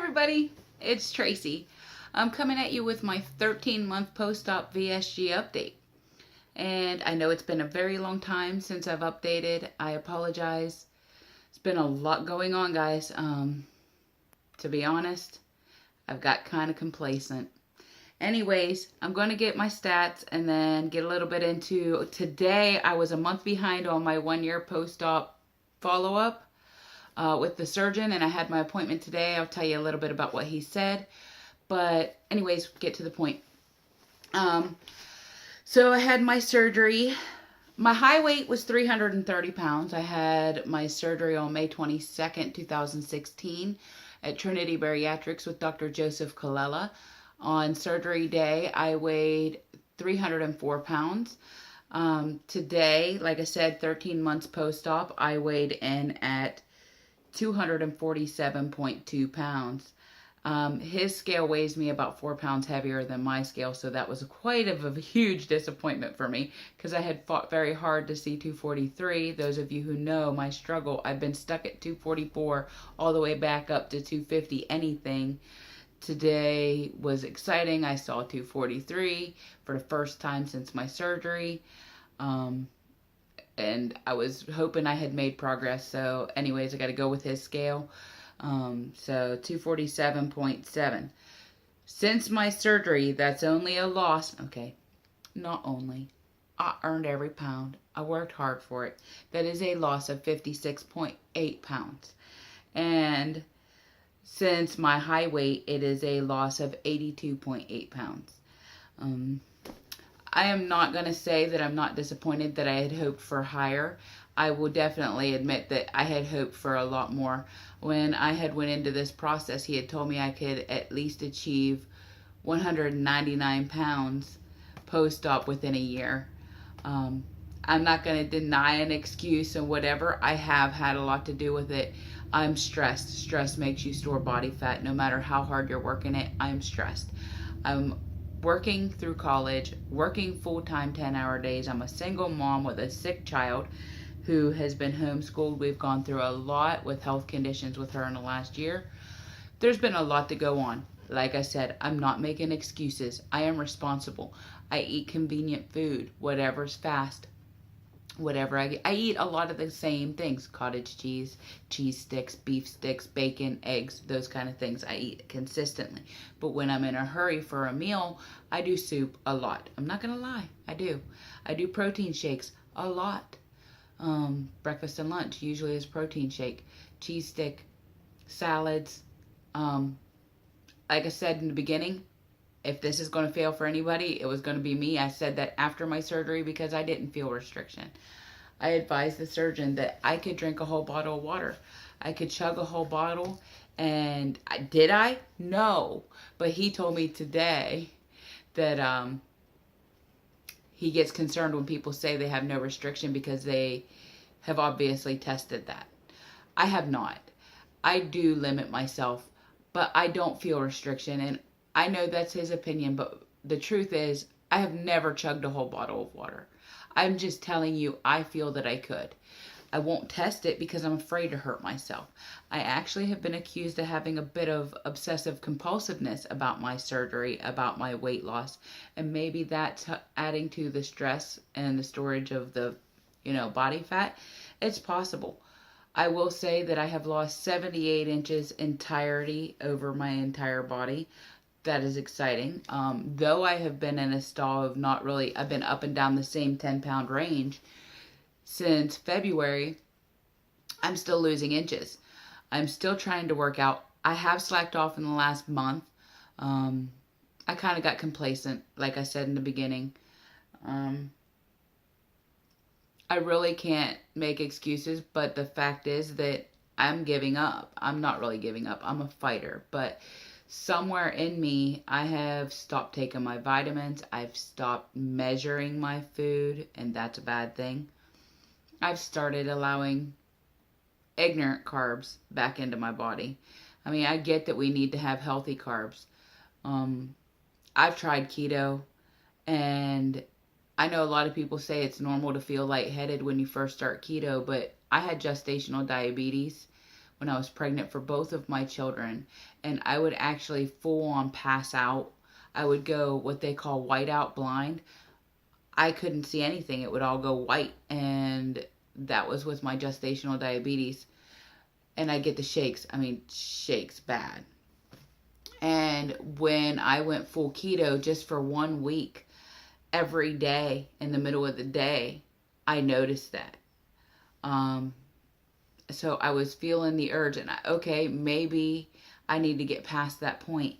everybody, it's Tracy. I'm coming at you with my 13-month post-op VSG update. And I know it's been a very long time since I've updated. I apologize. It's been a lot going on, guys. To be honest, I've got kind of complacent. Anyways, I'm going to get my stats and then get a little bit into today. I was a month behind on my 1-year post-op follow-up with the surgeon, and I had my appointment today. I'll tell you a little bit about what he said. But anyways, get to the point. So I had my surgery. My high weight was 330 pounds. I had my surgery on May 22nd, 2016 at Trinity Bariatrics with Dr. Joseph Colella. On surgery day, I weighed 304 pounds. Today, like I said, 13 months post-op, I weighed in at 247.2 pounds. His scale weighs me about 4 pounds heavier than my scale, so that was quite of a huge disappointment for me because I had fought very hard to see 243. Those of you who know my struggle, I've been stuck at 244 all the way back up to 250 anything. Today was exciting. I saw 243 for the first time since my surgery. And I was hoping I had made progress. So anyways, I got to go with his scale. So 247.7. Since my surgery, that's only a loss. Okay, not only. I earned every pound. I worked hard for it. That is a loss of 56.8 pounds. And since my high weight, it is a loss of 82.8 pounds. I am not going to say that I'm not disappointed that I had hoped for higher. I will definitely admit that I had hoped for a lot more. When I had went into this process, he had told me I could at least achieve 199 pounds post-op within a year. I'm not going to deny an excuse and whatever. I have had a lot to do with it. I'm stressed. Stress makes you store body fat. No matter how hard you're working it, I'm stressed. I'm working through college, working full-time 10-hour days. I'm a single mom with a sick child who has been homeschooled. We've gone through a lot with health conditions with her in the last year. There's been a lot to go on. Like I said, I'm not making excuses. I am responsible. I eat convenient food, whatever's fast. Whatever I eat a lot of the same things. Cottage cheese, cheese sticks, beef sticks, bacon, eggs, those kind of things I eat consistently. But when I'm in a hurry for a meal, I do soup a lot. I'm not going to lie. I do. I do protein shakes a lot. Breakfast and lunch usually is protein shake. Cheese stick, salads. Like I said in the beginning, if this is going to fail for anybody, it was going to be me. I said that after my surgery because I didn't feel restriction. I advised the surgeon that I could drink a whole bottle of water. I could chug a whole bottle. And did I? No. But he told me today that he gets concerned when people say they have no restriction because they have obviously tested that. I have not. I do limit myself, but I don't feel restriction. And I know that's his opinion, but the truth is, I have never chugged a whole bottle of water. I'm just telling you, I feel that I could. I won't test it because I'm afraid to hurt myself. I actually have been accused of having a bit of obsessive compulsiveness about my surgery, about my weight loss, and maybe that's adding to the stress and the storage of the, body fat. It's possible. I will say that I have lost 78 inches entirety over my entire body. That is exciting. Though I have been in a stall of not really, I've been up and down the same 10-pound range since February, I'm still losing inches. I'm still trying to work out. I have slacked off in the last month. I kind of got complacent, like I said in the beginning. I really can't make excuses, but the fact is that I'm giving up. I'm not really giving up. I'm a fighter, but somewhere in me, I have stopped taking my vitamins. I've stopped measuring my food, and that's a bad thing. I've started allowing ignorant carbs back into my body. I mean, I get that we need to have healthy carbs. I've tried keto, and I know a lot of people say it's normal to feel lightheaded when you first start keto, but I had gestational diabetes when I was pregnant for both of my children, and I would actually full on pass out. I would go what they call whiteout blind. I couldn't see anything. It would all go white, and that was with my gestational diabetes. And I get the shakes. I mean, shakes bad. And when I went full keto just for 1 week, every day in the middle of the day, I noticed that. So I was feeling the urge, and okay, maybe I need to get past that point.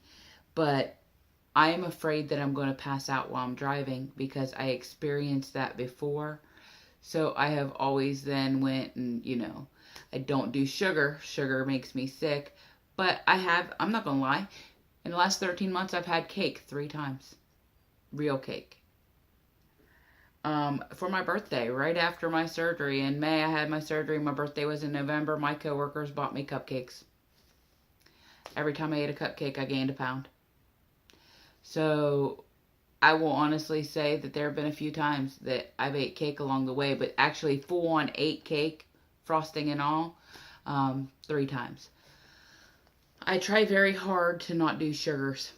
But I am afraid that I'm going to pass out while I'm driving because I experienced that before. So I have always then went and, I don't do sugar. Sugar makes me sick. But I'm not going to lie, in the last 13 months, I've had cake 3 times. Real cake. For my birthday, right after my surgery. In May, I had my surgery. My birthday was in November. My coworkers bought me cupcakes. Every time I ate a cupcake, I gained a pound. So I will honestly say that there have been a few times that I've ate cake along the way, but actually full on ate cake, frosting and all, 3 times. I try very hard to not do sugars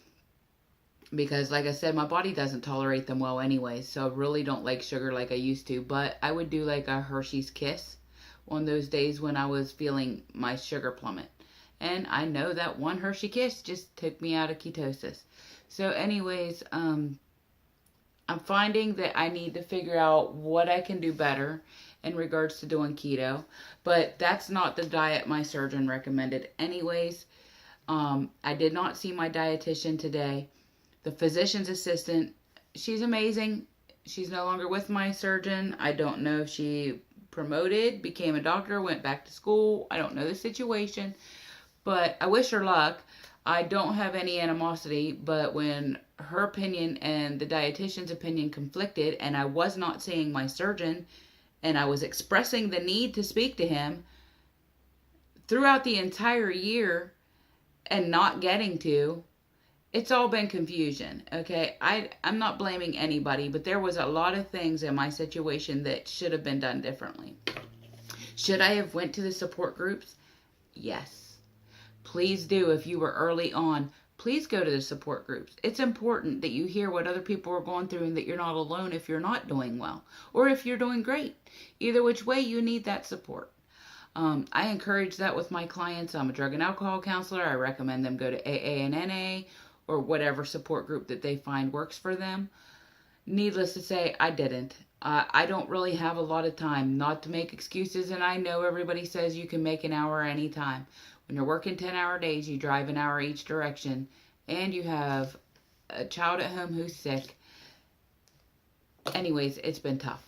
because, like I said, my body doesn't tolerate them well anyway, so I really don't like sugar like I used to. But I would do like a Hershey's Kiss on those days when I was feeling my sugar plummet. And I know that one Hershey Kiss just took me out of ketosis. So anyways, I'm finding that I need to figure out what I can do better in regards to doing keto. But that's not the diet my surgeon recommended anyways. I did not see my dietitian today. The physician's assistant, she's amazing. She's no longer with my surgeon. I don't know if she promoted, became a doctor, went back to school. I don't know the situation, but I wish her luck. I don't have any animosity, but when her opinion and the dietitian's opinion conflicted and I was not seeing my surgeon and I was expressing the need to speak to him throughout the entire year and not getting to, it's all been confusion, okay? I'm not blaming anybody, but there was a lot of things in my situation that should have been done differently. Should I have went to the support groups? Yes. Please do. If you were early on, please go to the support groups. It's important that you hear what other people are going through and that you're not alone if you're not doing well or if you're doing great. Either which way, you need that support. I encourage that with my clients. I'm a drug and alcohol counselor. I recommend them go to AA and NA or whatever support group that they find works for them. Needless to say, I didn't. I don't really have a lot of time, not to make excuses, and I know everybody says you can make an hour anytime. When you're working 10-hour days, you drive an hour each direction, and you have a child at home who's sick. Anyways, it's been tough.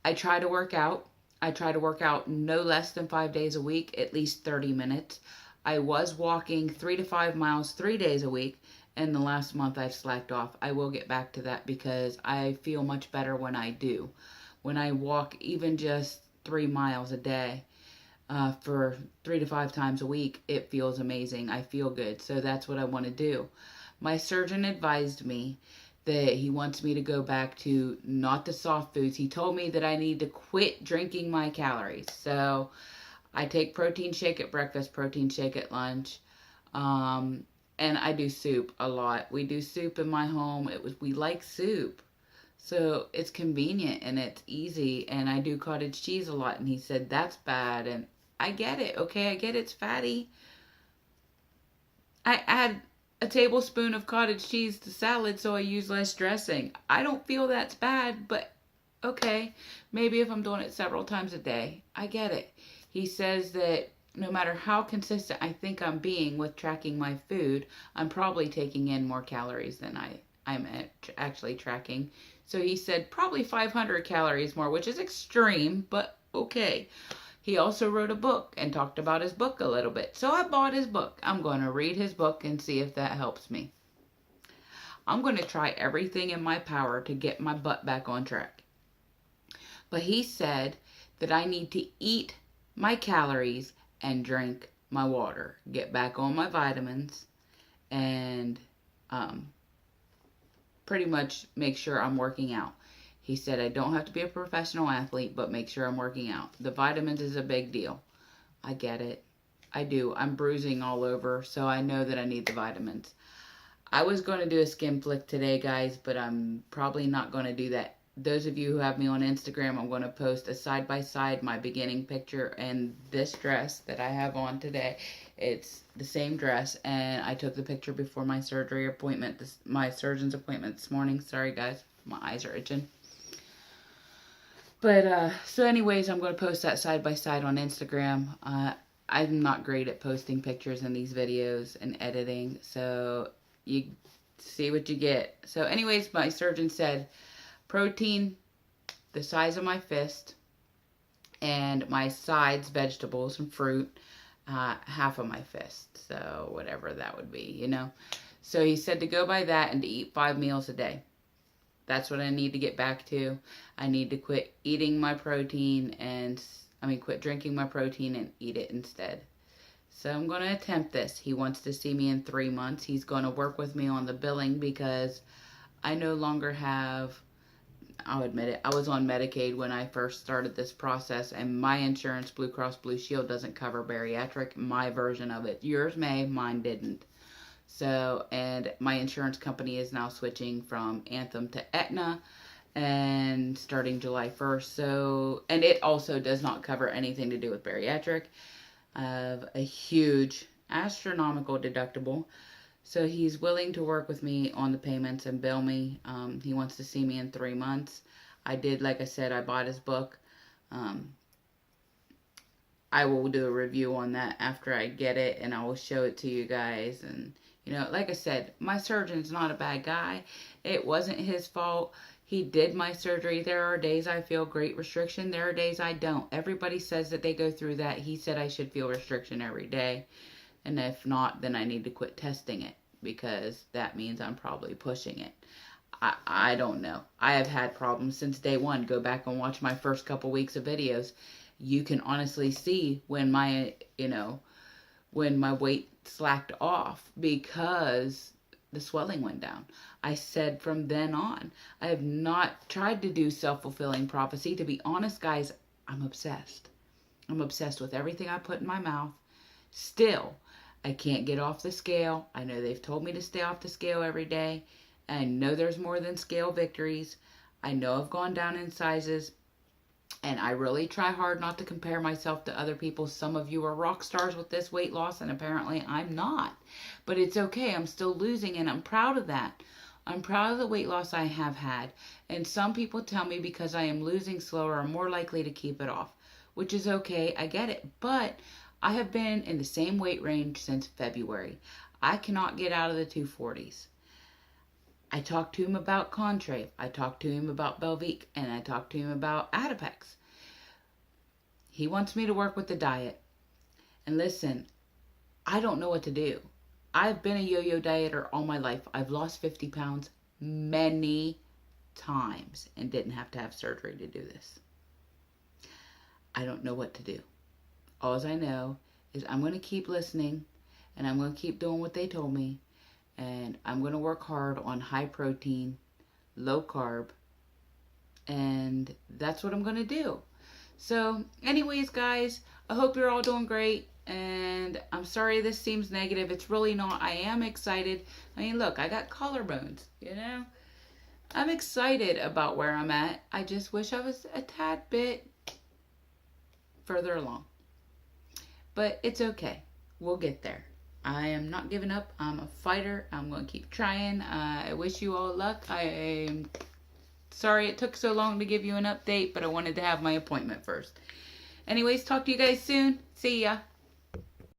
I try to work out. I try to work out no less than 5 days a week, at least 30 minutes. I was walking 3 to 5 miles 3 days a week, and the last month I've slacked off. I will get back to that because I feel much better when I do. When I walk even just 3 miles a day for 3 to 5 times a week, it feels amazing. I feel good, so that's what I want to do. My surgeon advised me that he wants me to go back to not the soft foods. He told me that I need to quit drinking my calories. So I take protein shake at breakfast, protein shake at lunch, and I do soup a lot. We do soup in my home. We like soup, so it's convenient and it's easy. And I do cottage cheese a lot. And he said that's bad, and I get it. Okay, I get it's fatty. I add a tablespoon of cottage cheese to salad so I use less dressing. I don't feel that's bad, but okay, maybe if I'm doing it several times a day, I get it. He says that no matter how consistent I think I'm being with tracking my food, I'm probably taking in more calories than I'm actually tracking. So he said probably 500 calories more, which is extreme, but okay. He also wrote a book and talked about his book a little bit. So I bought his book. I'm going to read his book and see if that helps me. I'm going to try everything in my power to get my butt back on track. But he said that I need to eat my calories and drink my water, get back on my vitamins, and pretty much make sure I'm working out. He said I don't have to be a professional athlete, but make sure I'm working out. The vitamins is a big deal. I get it. I do. I'm bruising all over, so I know that I need the vitamins. I was going to do a skin flick today, guys, but I'm probably not going to do that. Those of you who have me on Instagram, I'm going to post a side-by-side, my beginning picture and this dress that I have on today. It's the same dress, and I took the picture before my surgery appointment, my surgeon's appointment this morning. Sorry, guys. My eyes are itching. But, so anyways, I'm going to post that side-by-side on Instagram. I'm not great at posting pictures in these videos and editing, so you see what you get. So anyways, my surgeon said protein the size of my fist, and my sides, vegetables and fruit, half of my fist. So whatever that would be, you know. So he said to go by that and to eat 5 meals a day. That's what I need to get back to. I need to quit eating my protein and, quit drinking my protein and eat it instead. So I'm going to attempt this. He wants to see me in 3 months. He's going to work with me on the billing because I no longer have, I'll admit it, I was on Medicaid when I first started this process, and my insurance, Blue Cross Blue Shield, doesn't cover bariatric, my version of it. Yours may, mine didn't. So, and my insurance company is now switching from Anthem to Aetna, and starting July 1st. So, and it also does not cover anything to do with bariatric. I have a huge astronomical deductible. So he's willing to work with me on the payments and bill me. He wants to see me in 3 months. I did, like I said, I bought his book. I will do a review on that after I get it, and I will show it to you guys. And, you know, like I said, my surgeon's not a bad guy. It wasn't his fault. He did my surgery. There are days I feel great restriction. There are days I don't. Everybody says that they go through that. He said I should feel restriction every day. And if not, then I need to quit testing it, because that means I'm probably pushing it. I don't know. I have had problems since day one. Go back and watch my first couple weeks of videos. You can honestly see when my, when my weight slacked off because the swelling went down. I said from then on, I have not tried to do self-fulfilling prophecy. To be honest, guys, I'm obsessed. I'm obsessed with everything I put in my mouth. Still, I can't get off the scale. I know they've told me to stay off the scale every day. I know there's more than scale victories. I know I've gone down in sizes. And I really try hard not to compare myself to other people. Some of you are rock stars with this weight loss, and apparently I'm not. But it's okay. I'm still losing, and I'm proud of that. I'm proud of the weight loss I have had. And some people tell me because I am losing slower, I'm more likely to keep it off, which is okay. I get it. But I have been in the same weight range since February. I cannot get out of the 240s. I talked to him about Contrave. I talked to him about Belvique, and I talked to him about Adipex. He wants me to work with the diet. And listen, I don't know what to do. I've been a yo-yo dieter all my life. I've lost 50 pounds many times and didn't have to have surgery to do this. I don't know what to do. All I know is I'm going to keep listening, and I'm going to keep doing what they told me, and I'm going to work hard on high protein, low carb, and that's what I'm going to do. So anyways, guys, I hope you're all doing great, and I'm sorry this seems negative. It's really not. I am excited. I mean, look, I got collarbones, I'm excited about where I'm at. I just wish I was a tad bit further along. But it's okay. We'll get there. I am not giving up. I'm a fighter. I'm going to keep trying. I wish you all luck. I'm sorry it took so long to give you an update, but I wanted to have my appointment first. Anyways, talk to you guys soon. See ya.